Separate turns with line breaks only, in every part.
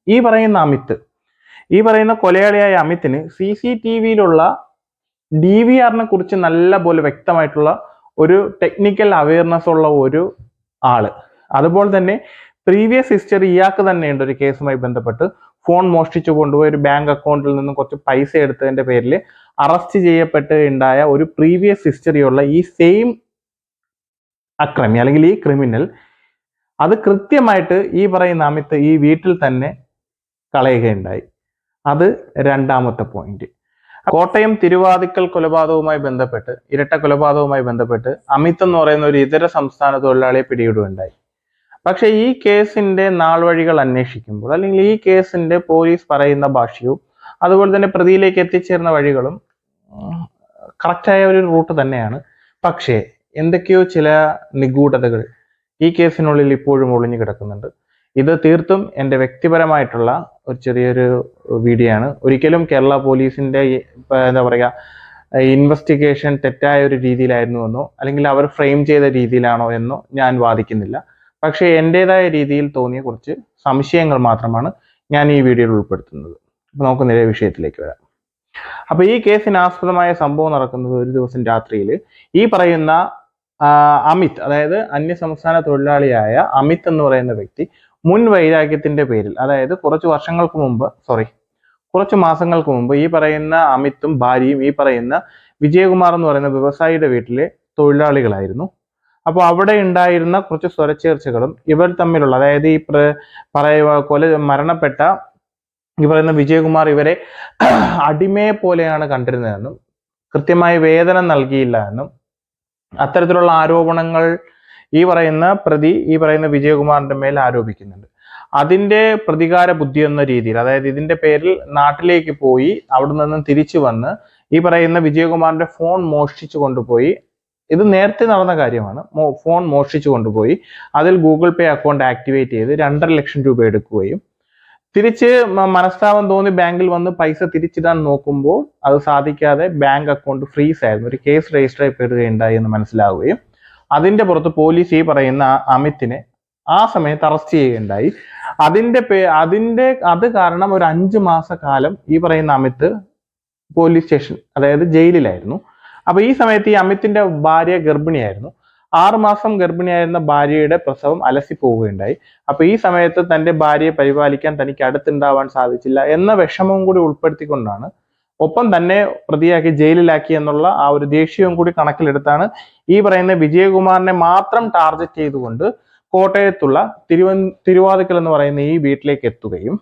ഈ പറയുന്ന കൊലയാളിയായ അമിത്തിന് CCTVയിലുള്ള DVRനെ കുറിച്ച് നല്ല പോലെ വ്യക്തമായിട്ടുള്ള ഒരു ടെക്നിക്കൽ അവയർനെസ് ഉള്ള ഒരു ആള്. അതുപോലെ തന്നെ പ്രീവിയസ് ഹിസ്റ്ററി ഇയാൾക്ക് തന്നെയുണ്ട്. ഒരു കേസുമായി ബന്ധപ്പെട്ട് ഫോൺ മോഷ്ടിച്ചു കൊണ്ടുപോയി ഒരു ബാങ്ക് അക്കൗണ്ടിൽ നിന്ന് കുറച്ച് പൈസ എടുത്തതിന്റെ പേരിൽ അറസ്റ്റ് ചെയ്യപ്പെട്ട് ഉണ്ടായ ഒരു പ്രീവിയസ് ഹിസ്റ്ററിയുള്ള ഈ സെയിം അക്രമി അല്ലെങ്കിൽ ഈ ക്രിമിനൽ അത് കൃത്യമായിട്ട് ഈ പറയുന്ന അമിത് ഈ വീട്ടിൽ തന്നെ കളയുകയുണ്ടായി. അത് രണ്ടാമത്തെ പോയിന്റ്. കോട്ടയം തിരുവാതിക്കൽ കൊലപാതകവുമായി ബന്ധപ്പെട്ട്, ഇരട്ട കൊലപാതകവുമായി ബന്ധപ്പെട്ട് അമിത് എന്ന് പറയുന്ന ഒരു ഇതര സംസ്ഥാന തൊഴിലാളിയെ പിടിയിടുകയുണ്ടായി. പക്ഷെ ഈ കേസിന്റെ നാൾവഴികൾ അന്വേഷിക്കുമ്പോൾ അല്ലെങ്കിൽ ഈ കേസിന്റെ പോലീസ് പറയുന്ന ഭാഷയും അതുപോലെ തന്നെ പ്രതിയിലേക്ക് എത്തിച്ചേർന്ന വഴികളും കറക്റ്റായ ഒരു റൂട്ട് തന്നെയാണ്. പക്ഷേ എന്തൊക്കെയോ ചില നിഗൂഢതകൾ ഈ കേസിനുള്ളിൽ ഇപ്പോഴും ഒളിഞ്ഞു കിടക്കുന്നുണ്ട്. ഇത് തീർത്തും എൻ്റെ വ്യക്തിപരമായിട്ടുള്ള ഒരു ചെറിയൊരു വീഡിയോ ആണ്. ഒരിക്കലും കേരള പോലീസിന്റെ എന്താ പറയുക ഇൻവെസ്റ്റിഗേഷൻ തെറ്റായ ഒരു രീതിയിലായിരുന്നു എന്നോ അല്ലെങ്കിൽ അവർ ഫ്രെയിം ചെയ്ത രീതിയിലാണോ എന്നോ ഞാൻ വാദിക്കുന്നില്ല. പക്ഷേ എൻ്റെതായ രീതിയിൽ തോന്നിയ കുറച്ച് സംശയങ്ങൾ മാത്രമാണ് ഞാൻ ഈ വീഡിയോയിൽ ഉൾപ്പെടുത്തുന്നത്. അപ്പോൾ നമുക്ക് നേരെ വിഷയത്തിലേക്ക് വരാം. അപ്പോൾ ഈ കേസിന് ആസ്പദമായ സംഭവം നടക്കുന്നത് ഒരു ദിവസം രാത്രിയിൽ ഈ പറയുന്ന അമിത്, അതായത് അന്യസംസ്ഥാന തൊഴിലാളിയായ അമിത് എന്ന് പറയുന്ന വ്യക്തി മുൻ വൈരാഗ്യത്തിന്റെ പേരിൽ, അതായത് കുറച്ച് മാസങ്ങൾക്ക് മുമ്പ് ഈ പറയുന്ന അമിത്തും ഭാര്യയും ഈ പറയുന്ന വിജയകുമാർ എന്ന് പറയുന്ന വ്യവസായിയുടെ വീട്ടിലെ തൊഴിലാളികളായിരുന്നു. അപ്പോൾ അവിടെ ഉണ്ടായിരുന്ന കുറച്ച് സ്വരച്ചേർച്ചകളും ഇവർ തമ്മിലുള്ള, അതായത് ഈ മരണപ്പെട്ട ഈ പറയുന്ന വിജയകുമാർ ഇവരെ അടിമയെ പോലെയാണ് കണ്ടിരുന്നതെന്നും കൃത്യമായി വേതനം നൽകിയില്ല എന്നും അത്തരത്തിലുള്ള ആരോപണങ്ങൾ ഈ പറയുന്ന വിജയകുമാറിന്റെ മേൽ ആരോപിക്കുന്നുണ്ട്. അതിന്റെ പ്രതികാര ബുദ്ധി എന്ന രീതിയിൽ, അതായത് ഇതിന്റെ പേരിൽ നാട്ടിലേക്ക് പോയി അവിടെ നിന്നും തിരിച്ചു വന്ന് ഈ പറയുന്ന വിജയകുമാറിന്റെ ഫോൺ മോഷ്ടിച്ചു കൊണ്ടുപോയി, ഇത് നേരത്തെ നടന്ന കാര്യമാണ്, ഫോൺ മോഷ്ടിച്ചു കൊണ്ടുപോയി അതിൽ ഗൂഗിൾ പേ അക്കൗണ്ട് ആക്ടിവേറ്റ് ചെയ്ത് 2.5 ലക്ഷം രൂപ എടുക്കുകയും തിരിച്ച് മനസ്താപം തോന്നി ബാങ്കിൽ വന്ന് പൈസ തിരിച്ചിടാൻ നോക്കുമ്പോൾ അത് സാധിക്കാതെ ബാങ്ക് അക്കൗണ്ട് ഫ്രീസ് ആയിരുന്നു. ഒരു കേസ് രജിസ്റ്റർ ചെയ്യപ്പെടുകയുണ്ടായി എന്ന് മനസ്സിലാവുകയും അതിന്റെ പുറത്ത് പോലീസ് ഈ പറയുന്ന അമിത്തിനെ ആ സമയത്ത് അറസ്റ്റ് ചെയ്യുകയുണ്ടായി. അത് കാരണം ഒരു 5 മാസക്കാലം ഈ പറയുന്ന അമിത് പോലീസ് സ്റ്റേഷൻ, അതായത് ജയിലിലായിരുന്നു. അപ്പൊ ഈ സമയത്ത് ഈ അമിത്തിന്റെ ഭാര്യ ഗർഭിണിയായിരുന്നു. 6 മാസം ഗർഭിണിയായിരുന്ന ഭാര്യയുടെ പ്രസവം അലസി പോവുകയുണ്ടായി. അപ്പൊ ഈ സമയത്ത് തന്റെ ഭാര്യയെ പരിപാലിക്കാൻ തനിക്ക് അടുത്തുണ്ടാവാൻ സാധിച്ചില്ല എന്ന വിഷമവും കൂടി ഉൾപ്പെടുത്തിക്കൊണ്ടാണ്, ഒപ്പം തന്നെ പ്രതിയാക്കി ജയിലിലാക്കി എന്നുള്ള ആ ഒരു ദേഷ്യവും കൂടി കണക്കിലെടുത്താണ് ഈ പറയുന്ന വിജയകുമാറിനെ മാത്രം ടാർഗറ്റ് ചെയ്തുകൊണ്ട് കോട്ടയത്തുള്ള തിരുവാതിക്കൽ എന്ന് പറയുന്ന ഈ വീട്ടിലേക്ക് എത്തുകയും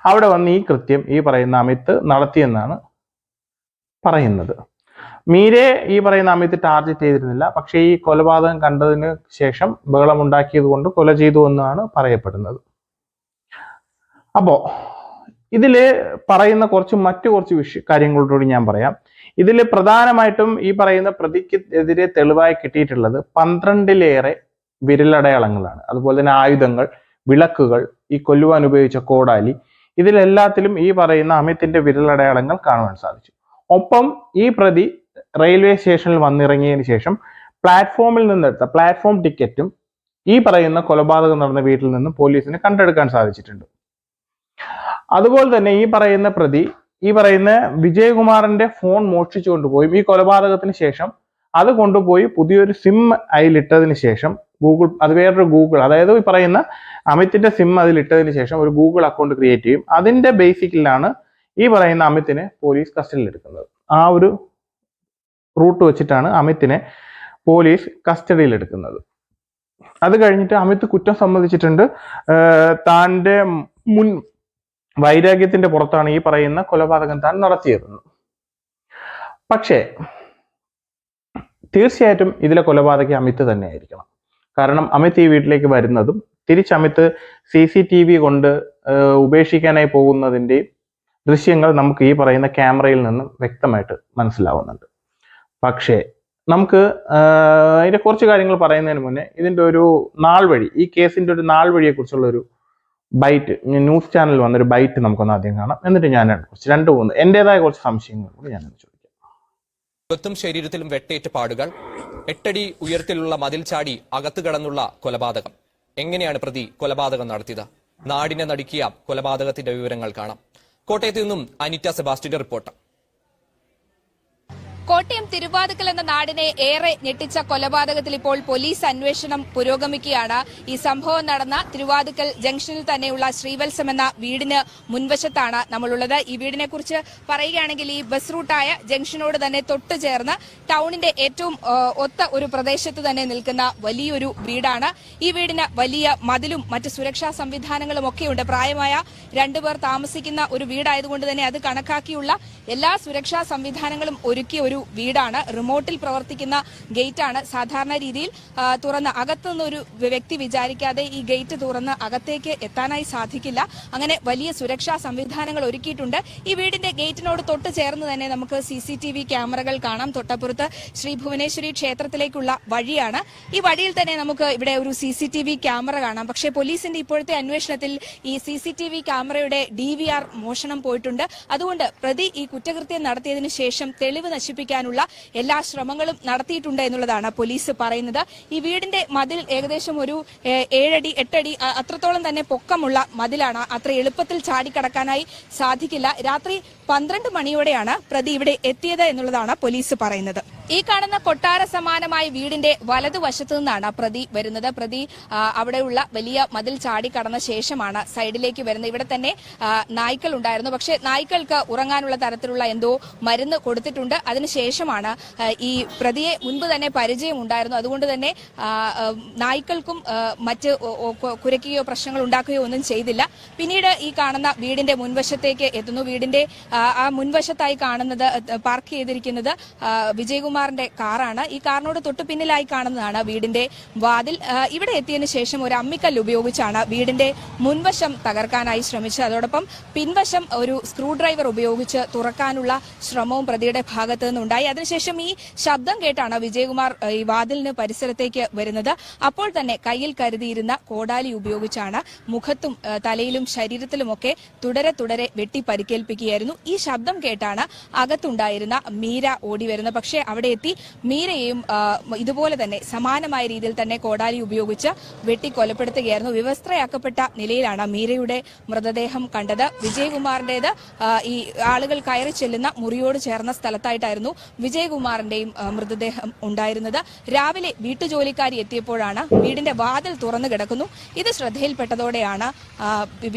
അവിടെ വന്ന് ഈ കൃത്യം ഈ പറയുന്ന അമിത് നടത്തിയെന്നാണ് പറയുന്നത്. മീരെ ഈ പറയുന്ന അമിത് ടാർഗറ്റ് ചെയ്തിരുന്നില്ല. പക്ഷേ ഈ കൊലപാതകം കണ്ടതിന് ശേഷം ബഹളമുണ്ടാക്കിയത് കൊണ്ട് കൊല ചെയ്തു എന്നാണ് പറയപ്പെടുന്നത്. അപ്പോ ഇതില് പറയുന്ന മറ്റു കുറച്ച് കാര്യങ്ങളോടുകൂടി ഞാൻ പറയാം. ഇതിൽ പ്രധാനമായിട്ടും ഈ പറയുന്ന പ്രതിക്ക് എതിരെ തെളിവായി കിട്ടിയിട്ടുള്ളത് 12ലേറെ വിരലടയാളങ്ങളാണ്. അതുപോലെ തന്നെ ആയുധങ്ങൾ, വിളക്കുകൾ, ഈ കൊല്ലുവാൻ ഉപയോഗിച്ച കോടാലി, ഇതിലെല്ലാത്തിലും ഈ പറയുന്ന അമിത്തിന്റെ വിരലടയാളങ്ങൾ കാണുവാൻ സാധിച്ചു. ഒപ്പം ഈ പ്രതി റെയിൽവേ സ്റ്റേഷനിൽ വന്നിറങ്ങിയതിന് ശേഷം പ്ലാറ്റ്ഫോമിൽ നിന്നെടുത്ത പ്ലാറ്റ്ഫോം ടിക്കറ്റും ഈ പറയുന്ന കൊലപാതകം നടന്ന വീട്ടിൽ നിന്ന് പോലീസിന് കണ്ടെടുക്കാൻ സാധിച്ചിട്ടുണ്ട്. അതുപോലെ തന്നെ ഈ പറയുന്ന പ്രതി ഈ പറയുന്ന വിജയകുമാറിന്റെ ഫോൺ മോഷ്ടിച്ചു കൊണ്ടുപോയി ഈ കൊലപാതകത്തിന് ശേഷം അത് കൊണ്ടുപോയി പുതിയൊരു സിം അതിലിട്ടതിന് ശേഷം അതായത് ഈ പറയുന്ന അമിത്തിന്റെ സിം അതിലിട്ടതിന് ശേഷം ഒരു ഗൂഗിൾ അക്കൗണ്ട് ക്രിയേറ്റ് ചെയ്യും. അതിന്റെ ബേസിക്കിലാണ് ഈ പറയുന്ന അമിത്തിനെ പോലീസ് കസ്റ്റഡിയിൽ എടുക്കുന്നത്. ആ ഒരു റൂട്ട് വെച്ചിട്ടാണ് അമിത്തിനെ പോലീസ് കസ്റ്റഡിയിൽ എടുക്കുന്നത്. അത് കഴിഞ്ഞിട്ട് അമിത് കുറ്റം സമ്മതിച്ചിട്ടുണ്ട്. താൻ്റെ മുൻ വൈരാഗ്യത്തിന്റെ പുറത്താണ് ഈ പറയുന്ന കൊലപാതകം താൻ നടത്തിയത്. പക്ഷേ തീർച്ചയായിട്ടും ഇതിലെ കൊലപാതകി അമിത് തന്നെ ആയിരിക്കണം. കാരണം അമിത് ഈ വീട്ടിലേക്ക് വരുന്നതും തിരിച്ച് അമിത് CCTV കൊണ്ട് ഉപേക്ഷിക്കാനായി പോകുന്നതിന്റെ ദൃശ്യങ്ങൾ നമുക്ക് ഈ പറയുന്ന ക്യാമറയിൽ നിന്നും വ്യക്തമായിട്ട് മനസ്സിലാവുന്നുണ്ട്. പക്ഷേ നമുക്ക് അതിന്റെ കുറച്ച് കാര്യങ്ങൾ പറയുന്നതിന് മുന്നേ ഇതിന്റെ ഒരു ഈ കേസിന്റെ ഒരു നാൾ വഴിയെ കുറിച്ചുള്ള ഒരു ബൈറ്റ്, ന്യൂസ് ചാനലിൽ വന്നൊരു ബൈറ്റ് നമുക്കൊന്ന് ആദ്യം കാണാം. എന്നിട്ട് ഞാൻ എൻ്റെതായ കുറച്ച് സംശയങ്ങൾ കൂടി ഞാൻ ചോദിക്കാം.
മുഖത്തും ശരീരത്തിലും വെട്ടേറ്റ പാടുകൾ, 8 അടി ഉയരത്തിലുള്ള മതിൽ ചാടി അകത്ത് കടന്നുള്ള കൊലപാതകം. എങ്ങനെയാണ് പ്രതി കൊലപാതകം നടത്തിയത്? നാടിനെ നടുക്കിയ കൊലപാതകത്തിന്റെ വിവരങ്ങൾ കാണാം. കോട്ടയത്ത് നിന്നും അനിറ്റ സെബാസ്റ്റ്യന്റെ റിപ്പോർട്ട്.
കോട്ടയം തിരുവാതുക്കൽ എന്ന നാടിനെ ഏറെ ഞെട്ടിച്ച കൊലപാതകത്തിൽ ഇപ്പോൾ പോലീസ് അന്വേഷണം പുരോഗമിക്കുകയാണ്. ഈ സംഭവം നടന്ന തിരുവാതുക്കൽ ജംഗ്ഷനിൽ തന്നെയുള്ള ശ്രീവത്സം എന്ന വീടിന് മുൻവശത്താണ് നമ്മളുള്ളത്. ഈ വീടിനെ കുറിച്ച് പറയുകയാണെങ്കിൽ ഈ ബസ് റൂട്ടായ ജംഗ്ഷനോട് തന്നെ തൊട്ടു ചേർന്ന് ടൗണിന്റെ ഏറ്റവും ഒത്ത ഒരു പ്രദേശത്ത് തന്നെ നിൽക്കുന്ന വലിയൊരു വീടാണ്. ഈ വീടിന് വലിയ മതിലും മറ്റ് സുരക്ഷാ സംവിധാനങ്ങളും ഒക്കെയുണ്ട്. പ്രായമായ രണ്ടുപേർ താമസിക്കുന്ന ഒരു വീടായതുകൊണ്ട് തന്നെ അത് കണക്കാക്കിയുള്ള എല്ലാ സുരക്ഷാ സംവിധാനങ്ങളും ഒരുക്കിയ ഒരു വീടാണ്. റിമോട്ടിൽ പ്രവർത്തിക്കുന്ന ഗേറ്റാണ്. സാധാരണ രീതിയിൽ തുറന്ന് അകത്തുനിന്ന് ഒരു വ്യക്തി വിചാരിക്കാതെ ഈ ഗേറ്റ് തുറന്ന് അകത്തേക്ക് എത്താനായി സാധിക്കില്ല. അങ്ങനെ വലിയ സുരക്ഷാ സംവിധാനങ്ങൾ ഒരുക്കിയിട്ടുണ്ട്. ഈ വീടിന്റെ ഗേറ്റിനോട് തൊട്ട് ചേർന്ന് തന്നെ നമുക്ക് CCTV ക്യാമറകൾ കാണാം. തൊട്ടപ്പുറത്ത് ശ്രീ ഭുവനേശ്വരി ക്ഷേത്രത്തിലേക്കുള്ള വഴിയാണ്. ഈ വഴിയിൽ തന്നെ നമുക്ക് ഇവിടെ ഒരു CCTV ക്യാമറ കാണാം. പക്ഷേ പോലീസിന്റെ ഇപ്പോഴത്തെ അന്വേഷണത്തിൽ ഈ CCTV ക്യാമറയുടെ DVR മോഷണം പോയിട്ടുണ്ട്. അതുകൊണ്ട് പ്രതി ഈ കുറ്റകൃത്യം നടത്തിയതിനു ശേഷം തെളിവ് നശിപ്പിക്കാനുള്ള എല്ലാ ശ്രമങ്ങളും നടത്തിയിട്ടുണ്ട് എന്നുള്ളതാണ് പോലീസ് പറയുന്നത്. ഈ വീടിന്റെ മതിൽ ഏകദേശം ഒരു 7 അടി 8 അടി അത്രത്തോളം തന്നെ പൊക്കമുള്ള മതിലാണ്. അത്ര എളുപ്പത്തിൽ ചാടിക്കടക്കാനായി സാധിക്കില്ല. രാത്രി 12 മണിയോടെയാണ് പ്രതി ഇവിടെ എത്തിയത് എന്നുള്ളതാണ് പോലീസ് പറയുന്നത്. ഈ കാണുന്ന കൊട്ടാര സമാനമായ വീടിന്റെ വലതുവശത്തു നിന്നാണ് പ്രതി വരുന്നത്. പ്രതി അവിടെയുള്ള വലിയ മതിൽ ചാടിക്കടന്ന ശേഷമാണ് സൈഡിലേക്ക് വരുന്നത്. ഇവിടെ തന്നെ നായ്ക്കൾ ഉണ്ടായിരുന്നു. പക്ഷേ നായ്ക്കൾക്ക് ഉറങ്ങാനുള്ള തരത്തിലുള്ള എന്തോ മരുന്ന് കൊടുത്തിട്ടുണ്ട്. അതിനുശേഷമാണ് ഈ പ്രതിയെ മുൻപ് തന്നെ പരിചയം ഉണ്ടായിരുന്നു. അതുകൊണ്ട് തന്നെ നായ്ക്കൾക്കും മറ്റ് കുരയ്ക്കുകയോ പ്രശ്നങ്ങൾ ഉണ്ടാക്കുകയോ ഒന്നും ചെയ്തില്ല. പിന്നീട് ഈ കാണുന്ന വീടിന്റെ മുൻവശത്തേക്ക് എത്തുന്നു. വീടിന്റെ ആ മുൻവശത്തായി കാണുന്നത് പാർക്ക് ചെയ്തിരിക്കുന്നത് വിജയകുമാറിന്റെ കാറാണ്. ഈ കാറിനോട് തൊട്ടു പിന്നിലായി കാണുന്നതാണ് വീടിന്റെ വാതിൽ. ഇവിടെ എത്തിയതിനു ശേഷം ഒരു അമ്മിക്കല്ല് ഉപയോഗിച്ചാണ് വീടിന്റെ മുൻവശം തകർക്കാനായി ശ്രമിച്ചത്. അതോടൊപ്പം പിൻവശം ഒരു സ്ക്രൂ ഡ്രൈവർ ഉപയോഗിച്ച് തുറക്കാനുള്ള ശ്രമവും പ്രതിയുടെ ഭാഗത്തു നിന്നുണ്ടായി. അതിനുശേഷം ഈ ശബ്ദം കേട്ടാണ് വിജയകുമാർ ഈ വാതിലിന് പരിസരത്തേക്ക് വരുന്നത്. അപ്പോൾ തന്നെ കയ്യിൽ കരുതിയിരുന്ന കോടാലി ഉപയോഗിച്ചാണ് മുഖത്തും തലയിലും ശരീരത്തിലുമൊക്കെ തുടരെ വെട്ടി പരിക്കേൽപ്പിക്കുകയായിരുന്നു. ഈ ശബ്ദം കേട്ടാണ് അകത്തുണ്ടായിരുന്ന മീര ഓടി വരുന്നത്. പക്ഷേ അവിടെ എത്തി മീരയെയും ഇതുപോലെ തന്നെ സമാനമായ രീതിയിൽ തന്നെ കോടാലി ഉപയോഗിച്ച് വെട്ടി കൊലപ്പെടുത്തുകയായിരുന്നു. വിവസ്ത്രയാക്കപ്പെട്ട നിലയിലാണ് മീരയുടെ മൃതദേഹം കണ്ടത്. വിജയകുമാറിന്റേത് ഈ ആളുകൾ കയറി ചെല്ലുന്ന മുറിയോട് ചേർന്ന സ്ഥലത്തായിട്ടായിരുന്നു വിജയകുമാറിന്റെയും മൃതദേഹം ഉണ്ടായിരുന്നത്. രാവിലെ വീട്ടുജോലിക്കാരി എത്തിയപ്പോഴാണ് വീടിന്റെ വാതിൽ തുറന്നു കിടക്കുന്നു. ഇത് ശ്രദ്ധയിൽപ്പെട്ടതോടെയാണ്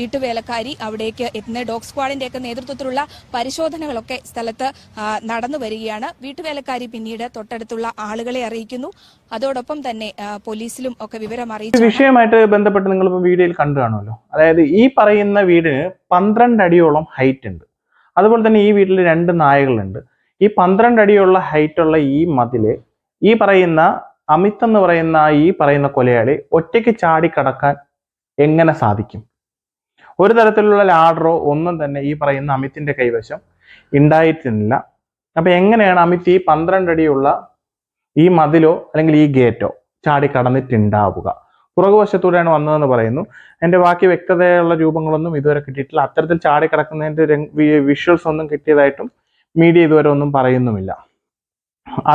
വീട്ടുവേലക്കാരി അവിടേക്ക് എത്തുന്നത്. ഡോഗ് സ്ക്വാഡിന്റെ ഒക്കെ നേതൃത്വത്തിലുള്ള പരിശോധനകളൊക്കെ സ്ഥലത്ത് നടന്നു വരികയാണ്. വീട്ടുവേലക്കാരി പിന്നീട് തൊട്ടടുത്തുള്ള ആളുകളെ അറിയിക്കുന്നു. അതോടൊപ്പം തന്നെ പോലീസിലും ഒക്കെ വിവരം അറിയിച്ചു.
വിഷയമായിട്ട് ബന്ധപ്പെട്ട് നിങ്ങളിപ്പോൾ വീഡിയോയിൽ കണ്ടു കാണുമല്ലോ. അതായത് ഈ പറയുന്ന വീടിന് 12 അടിയോളം ഹൈറ്റ് ഉണ്ട്. അതുപോലെ തന്നെ ഈ വീട്ടിൽ 2 നായകളുണ്ട്. ഈ 12 അടിയുള്ള ഹൈറ്റുള്ള ഈ മതില് ഈ പറയുന്ന അമിത് എന്ന് പറയുന്ന ഈ പറയുന്ന കൊലയാളി ഒറ്റയ്ക്ക് ചാടിക്കടക്കാൻ എങ്ങനെ സാധിക്കും? ഒരു തരത്തിലുള്ള ലാഡറോ ഒന്നും തന്നെ ഈ പറയുന്ന അമിത്തിന്റെ കൈവശം ഉണ്ടായിരുന്നില്ല. അപ്പൊ എങ്ങനെയാണ് അമിത് ഈ 12 അടിയുള്ള ഈ മതിലോ അല്ലെങ്കിൽ ഈ ഗേറ്റോ ചാടിക്കടന്നിട്ടുണ്ടാവുക? പുറകുവശത്തൂടെയാണ് വന്നതെന്ന് പറയുന്നു. എൻ്റെ ബാക്കി വ്യക്തതയുള്ള രൂപങ്ങളൊന്നും ഇതുവരെ കിട്ടിയിട്ടില്ല. അത്തരത്തിൽ ചാടിക്കടക്കുന്നതിന്റെ വിഷ്വൽസ് ഒന്നും കിട്ടിയതായിട്ടും മീഡിയ ഇതുവരെ ഒന്നും പറയുന്നുമില്ല.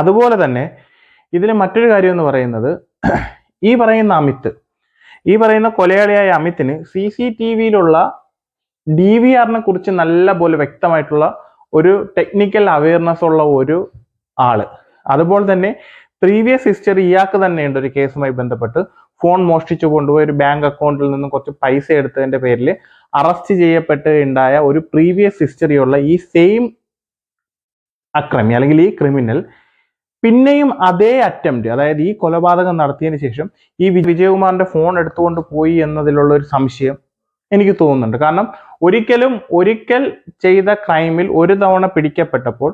അതുപോലെ തന്നെ ഇതിന് മറ്റൊരു കാര്യം എന്ന് പറയുന്നത്, ഈ പറയുന്ന കൊലയാളിയായ അമിത്തിന് CCTVയിലുള്ള DVRനെ കുറിച്ച് നല്ല പോലെ വ്യക്തമായിട്ടുള്ള ഒരു ടെക്നിക്കൽ അവയർനെസ് ഉള്ള ഒരു ആള്. അതുപോലെ തന്നെ പ്രീവിയസ് ഹിസ്റ്ററി ഇയാൾക്ക് തന്നെയുണ്ട്. ഒരു കേസുമായി ബന്ധപ്പെട്ട് ഫോൺ മോഷ്ടിച്ചു കൊണ്ടുപോയി ഒരു ബാങ്ക് അക്കൗണ്ടിൽ നിന്നും കുറച്ച് പൈസ എടുത്തതിന്റെ പേരിൽ അറസ്റ്റ് ചെയ്യപ്പെട്ട് ഉണ്ടായ ഒരു പ്രീവിയസ് ഹിസ്റ്ററിയുള്ള ഈ സെയിം അക്രമി അല്ലെങ്കിൽ ഈ ക്രിമിനൽ പിന്നെയും അതേ അറ്റംപ്റ്റ്, അതായത് ഈ കൊലപാതകം നടത്തിയതിനു ശേഷം ഈ വിജയകുമാറിന്റെ ഫോൺ എടുത്തുകൊണ്ട് പോയി എന്നതിലുള്ള ഒരു സംശയം എനിക്ക് തോന്നുന്നുണ്ട്. കാരണം ഒരിക്കൽ ചെയ്ത ക്രൈമിൽ ഒരു തവണ പിടിക്കപ്പെട്ടപ്പോൾ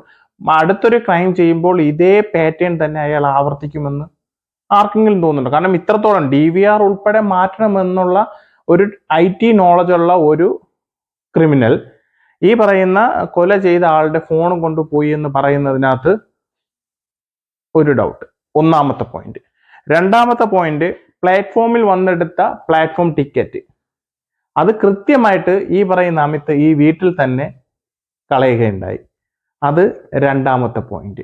അടുത്തൊരു ക്രൈം ചെയ്യുമ്പോൾ ഇതേ പാറ്റേൺ തന്നെ അയാൾ ആവർത്തിക്കുമെന്ന് ആർക്കെങ്കിലും തോന്നുന്നുണ്ട്? കാരണം ഇത്രത്തോളം DVR ഉൾപ്പെടെ മാറ്റണമെന്നുള്ള ഒരു IT നോളജ് ഉള്ള ഒരു ക്രിമിനൽ ഈ പറയുന്ന കൊല ചെയ്ത ആളുടെ ഫോൺ കൊണ്ടുപോയി എന്ന് പറയുന്നതിനകത്ത് ഒരു ഡൗട്ട്. ഒന്നാമത്തെ പോയിന്റ്. രണ്ടാമത്തെ പോയിന്റ്, പ്ലാറ്റ്ഫോമിൽ വന്നെടുത്ത പ്ലാറ്റ്ഫോം ടിക്കറ്റ് അത് കൃത്യമായിട്ട് ഈ പറയുന്ന അമിത് ഈ വീട്ടിൽ തന്നെ കളയുകയുണ്ടായി. അത് രണ്ടാമത്തെ പോയിന്റ്.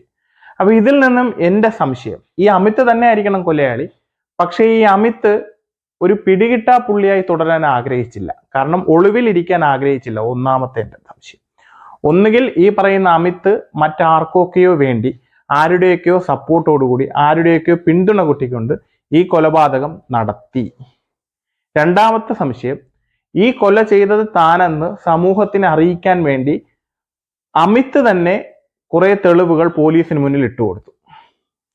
അപ്പൊ ഇതിൽ നിന്നും എൻ്റെ സംശയം, ഈ അമിത് തന്നെ ആയിരിക്കണം കൊലയാളി. പക്ഷേ ഈ അമിത് ഒരു പിടികിട്ടാ പുള്ളിയായി തുടരാൻ ആഗ്രഹിച്ചില്ല. കാരണം ഒളിവിലിരിക്കാൻ ആഗ്രഹിച്ചില്ല. ഒന്നാമത്തെ എൻ്റെ സംശയം. ഒന്നുകിൽ ഈ പറയുന്ന അമിത് മറ്റാർക്കൊക്കെയോ വേണ്ടി ആരുടെയൊക്കെയോ സപ്പോർട്ടോടുകൂടി ആരുടെയൊക്കെയോ പിന്തുണ കൂട്ടിക്കൊണ്ട് ഈ കൊലപാതകം നടത്തി. രണ്ടാമത്തെ സംശയം, ഈ കൊല ചെയ്തത് താനെന്ന് സമൂഹത്തിനെ അറിയിക്കാൻ വേണ്ടി അമിത് തന്നെ കുറെ തെളിവുകൾ പോലീസിന് മുന്നിൽ ഇട്ടുകൊടുത്തു.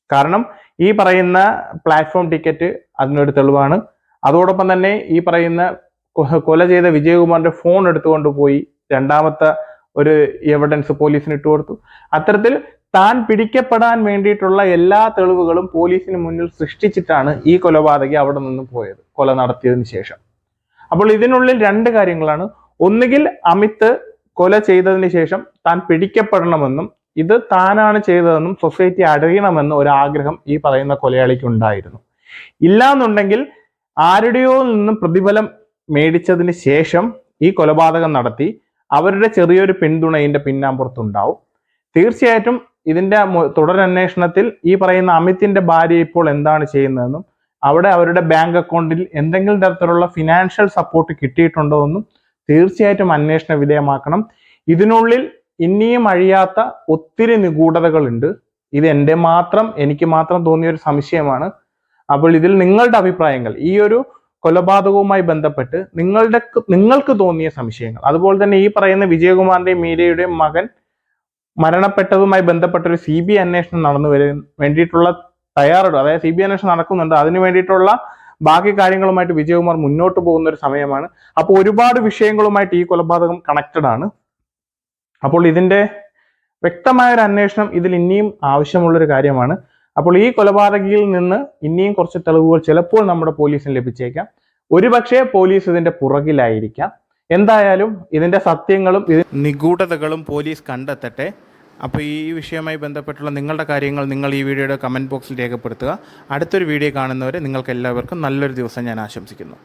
കാരണം ഈ പറയുന്ന പ്ലാറ്റ്ഫോം ടിക്കറ്റ് അതിനൊരു തെളിവാണ്. അതോടൊപ്പം തന്നെ ഈ പറയുന്ന കൊല ചെയ്ത വിജയകുമാറിന്റെ ഫോൺ എടുത്തുകൊണ്ട് പോയി രണ്ടാമത്തെ ഒരു എവിഡൻസ് പോലീസിന് ഇട്ടുകൊടുത്തു. അത്തരത്തിൽ താൻ പിടിക്കപ്പെടാൻ വേണ്ടിയിട്ടുള്ള എല്ലാ തെളിവുകളും പോലീസിന് മുന്നിൽ സൃഷ്ടിച്ചിട്ടാണ് ഈ കൊലപാതകി അവിടെ നിന്ന് പോയത്, കൊല നടത്തിയതിനു ശേഷം. അപ്പോൾ ഇതിനുള്ളിൽ രണ്ട് കാര്യങ്ങളാണ്. ഒന്നുകിൽ അമിത് കൊല ചെയ്തതിന് ശേഷം താൻ പിടിക്കപ്പെടണമെന്നും ഇത് താനാണ് ചെയ്തതെന്നും സൊസൈറ്റി അറിയണമെന്നും ഒരു ആഗ്രഹം ഈ പറയുന്ന കൊലയാളിക്ക് ഉണ്ടായിരുന്നു. ഇല്ലാന്നുണ്ടെങ്കിൽ ആരുടെയോ നിന്നും പ്രതിഫലം മേടിച്ചതിന് ശേഷം ഈ കൊലപാതകം നടത്തി. അവരുടെ ചെറിയൊരു പിന്തുണ ഇതിന്റെ പിന്നാമ്പുറത്തുണ്ടാവും. തീർച്ചയായിട്ടും ഇതിന്റെ തുടരന്വേഷണത്തിൽ ഈ പറയുന്ന അമിതിന്റെ ഭാര്യ ഇപ്പോൾ എന്താണ് ചെയ്യുന്നതെന്നും അവിടെ അവരുടെ ബാങ്ക് അക്കൗണ്ടിൽ എന്തെങ്കിലും തരത്തിലുള്ള ഫിനാൻഷ്യൽ സപ്പോർട്ട് കിട്ടിയിട്ടുണ്ടോ എന്നും തീർച്ചയായിട്ടും അന്വേഷണ വിധേയമാക്കണം. ഇതിനുള്ളിൽ ഇനിയും അഴിയാത്ത ഒത്തിരി നിഗൂഢതകളുണ്ട്. ഇത് എനിക്ക് മാത്രം തോന്നിയ ഒരു സംശയമാണ്. അപ്പോൾ ഇതിൽ നിങ്ങളുടെ അഭിപ്രായങ്ങൾ, ഈ ഒരു കൊലപാതകവുമായി ബന്ധപ്പെട്ട് നിങ്ങൾക്ക് തോന്നിയ സംശയങ്ങൾ, അതുപോലെ തന്നെ ഈ പറയുന്ന വിജയകുമാറിന്റെയും മീരയുടെയും മകൻ മരണപ്പെട്ടതുമായി ബന്ധപ്പെട്ട ഒരു CBI അന്വേഷണം നടന്നു വേണ്ടിയിട്ടുള്ള തയ്യാറെടുപ്പ്, അതായത് CBI അന്വേഷണം നടക്കുന്നുണ്ട്, അതിനു വേണ്ടിയിട്ടുള്ള ബാക്കി കാര്യങ്ങളുമായിട്ട് വിജയകുമാർ മുന്നോട്ട് പോകുന്ന ഒരു സമയമാണ്. അപ്പോൾ ഒരുപാട് വിഷയങ്ങളുമായിട്ട് ഈ കൊലപാതകം കണക്റ്റഡ് ആണ്. അപ്പോൾ ഇതിന്റെ വ്യക്തമായ ഒരു അന്വേഷണം ഇതിൽ ഇനിയും ആവശ്യമുള്ളൊരു കാര്യമാണ്. അപ്പോൾ ഈ കൊലപാതകിയിൽ നിന്ന് ഇനിയും കുറച്ച് തെളിവുകൾ ചിലപ്പോൾ നമ്മുടെ പോലീസിന് ലഭിച്ചേക്കാം. ഒരുപക്ഷെ പോലീസ് ഇതിന്റെ പുറകിലായിരിക്കാം. എന്തായാലും ഇതിന്റെ സത്യങ്ങളും നിഗൂഢതകളും പോലീസ് കണ്ടെത്തട്ടെ. അപ്പോൾ ഈ വിഷയവുമായി ബന്ധപ്പെട്ടുള്ള നിങ്ങളുടെ കാര്യങ്ങൾ നിങ്ങൾ ഈ വീഡിയോയുടെ കമൻറ്റ് ബോക്സിൽ രേഖപ്പെടുത്തുക. അടുത്തൊരു വീഡിയോ കാണുന്നവരെ നിങ്ങൾക്ക് എല്ലാവർക്കും നല്ലൊരു ദിവസം ഞാൻ ആശംസിക്കുന്നു.